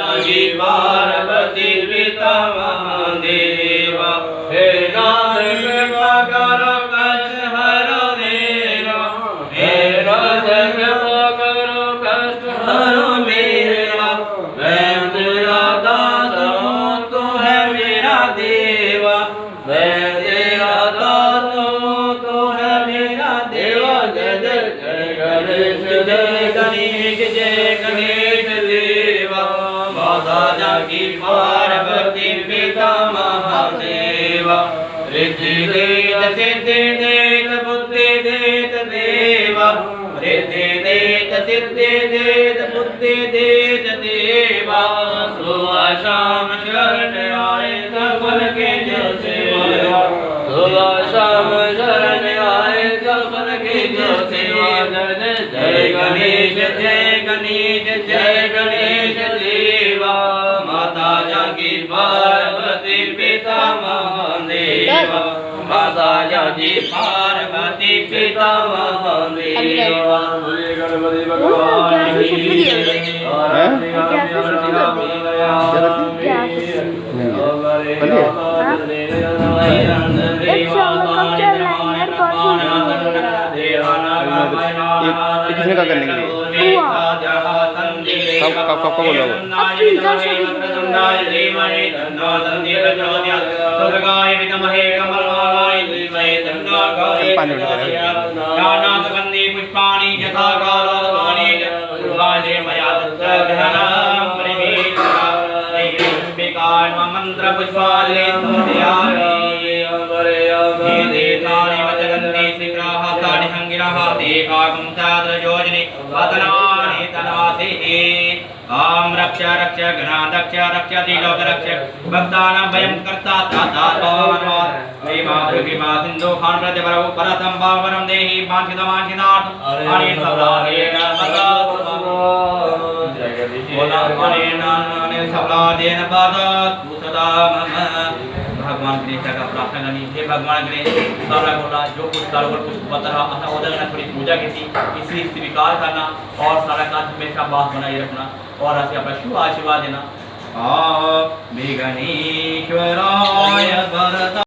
जानकी पार्वती पिता महादेव। हे नाथ कृपा करो कष्ट हरो मेरा, हे नाथ कृपा करो कष्ट हरो मेरा। मैं तेरा दाता हूँ तू है मेरा देवा, मैं तेरा दाता हूँ तू है मेरा देवा। जय जय जय गणेश जय गणेश जय गणेश देवा। माता जानकी पार्वती पिता महादेवा। रिद्धि देत सिद्धि देत बुद्धि देत देवा, रिद्धि देत सिद्धि देत बुद्धि देत देवा। सुबह शाम शरण आए सफल के जो सेवा, सुबह शाम शरण आए सफल के जो सेवा। जय गणेश जय गणेश जय गणेश देवा। माता जानकी पार्वती पिता महादेवा, माता जानकी पार्वती पिता महादेवा। गणपति भगवान की किसने कहा करने के लिए? कब बोला वो? पुष्पाणि यथा कालोदमानि मंत्र पुष्पाले काम रक्ष रक्ष गणाध्यक्ष रक्ष त्रिलोक रक्ष भक्तानां भयं कर्ता त्राता भवान् मे मातृ कृपा सिन्धु खान प्रतिपरौ परतं भावरं देहि वाञ्छितवाञ्छितार्थं अनेन सबलादेन सबलादेन बदतु सदा मम। भगवान गणेश का प्रार्थना करनी है। भगवान गणेश सारा बोला जो कुछ कारोबार कुछ बता रहा था उधर में थोड़ी पूजा की थी, इसी स्वीकार करना और सारा काज हमेशा बात बनाए रखना और ऐसे अपना शुभ आशीर्वाद देना। आ गणेश्वराय वरदा।